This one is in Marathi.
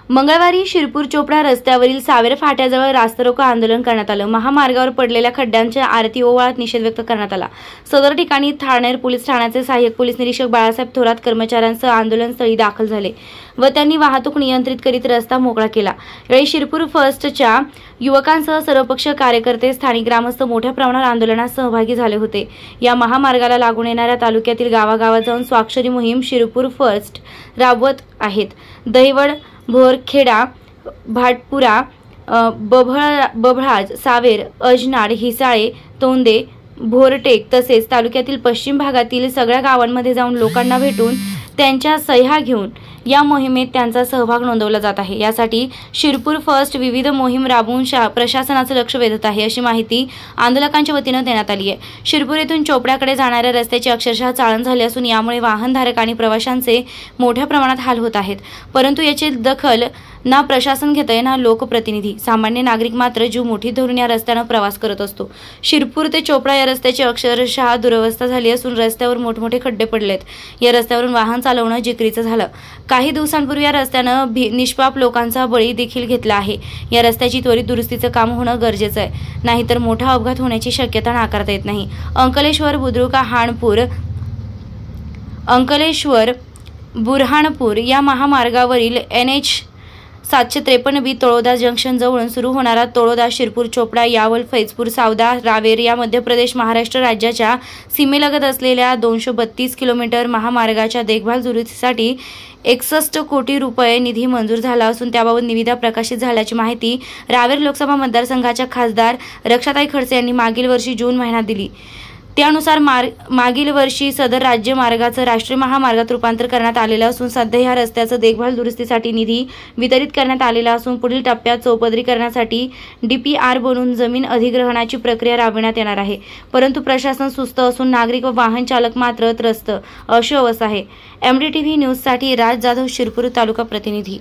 मंगळवारी शिरपूर चोपडा रस्त्यावरील सावेर फाट्याजवळ रास्तारोको आंदोलन करण्यात आलं। महामार्गावर पडलेल्या खड्ड्यांच्या आरती ओवाळत निषेध व्यक्त करण्यात आला। सदर ठिकाणी ठाणेर पोलीस ठाण्याचे सहाय्यक पोलीस निरीक्षक बाळासाहेब थोरात कर्मचाऱ्यांसह आंदोलनस्थळी दाखल झाले व त्यांनी वाहतूक नियंत्रित करीत रस्ता मोकळा केला। यावेळी शिरपूर फर्स्टच्या युवकांसह सर्वपक्षीय कार्यकर्ते, स्थानिक ग्रामस्थ मोठ्या प्रमाणावर आंदोलनात सहभागी झाले होते। या महामार्गाला लागून येणाऱ्या तालुक्यातील गावागावात जाऊन स्वाक्षरी मोहीम शिरपूर फर्स्ट राबवत आहेत। दहिवड, भोरखेडा, भाटपुरा, बभळाज, सावेर, अजनाड, हिसाळे, तोंदे, भोरटेक तसेच तालुक्यातील पश्चिम भागातील सगळ्या गावांमध्ये जाऊन लोकांना भेटून त्यांच्या सह्या घेऊन या मोहिमेत त्यांचा सहभाग नोंदवला जात आहे। यासाठी शिरपूर फर्स्ट विविध मोहीम राबवून प्रशासनाचं लक्ष वेधत आहे, अशी माहिती आंदोलकांच्या वतीनं देण्यात आली आहे। शिरपूर येथून चोपड्याकडे जाणाऱ्या रस्त्याची अक्षरशः चाळण झाली असून यामुळे वाहनधारक आणि प्रवाशांचे मोठ्या प्रमाणात हाल होत आहेत, परंतु याची दखल ना प्रशासन घेतंय ना लोकप्रतिनिधी। सामान्य नागरिक मात्र जीव मुठीत धरून या रस्त्यानं प्रवास करत असतो। शिरपूर ते चोपडा या रस्त्याची अक्षरशः दुरवस्था झाली असून रस्त्यावर मोठमोठे खड्डे पडलेत। या रस्त्यावरून वाहन चालवणं जिकरीचं झालं। काही दिवसांपूर्वी या रस्त्यानं निष्पाप लोकांचा बळी देखील घेतला आहे। या रस्त्याची त्वरित दुरुस्तीचं काम होणं गरजेचं आहे, नाहीतर मोठा अपघात होण्याची शक्यता नाकारता येत नाही। अंकलेश्वर, बुद्रुक, अंकलेश्वर, बुरहाणपूर या महामार्गावरील NH 753B तळोदा जंक्शन जवळून सुरू होणारा तळोदा, शिरपूर, चोपडा, यावल, फैजपूर, सावदा, रावेर या मध्य प्रदेश महाराष्ट्र राज्याच्या सीमेलगत असलेल्या 232 किलोमीटर महामार्गाच्या देखभाल दुरुस्तीसाठी 61 कोटी रुपये निधी मंजूर झाला असून त्याबाबत निविदा प्रकाशित झाल्याची माहिती रावेर लोकसभा मतदारसंघाच्या खासदार रक्षाताई खडसे यांनी मागील वर्षी जून महिन्यात दिली। त्यानुसार मागील वर्षी सदर राज्य मार्गाचं राष्ट्रीय महामार्गात रूपांतर करण्यात आलेलं असून सध्या या रस्त्याचं देखभाल दुरुस्तीसाठी निधी वितरित करण्यात आलेला असून पुढील टप्प्यात चौपदरी करण्यासाठी DPR बनवून जमीन अधिग्रहणाची प्रक्रिया राबविण्यात येणार आहे। परंतु प्रशासन सुस्त असून नागरिक व वाहन चालक मात्र त्रस्त अशी अवस्था आहे। MDTV न्यूजसाठी राज जाधव, शिरपूर तालुका प्रतिनिधी।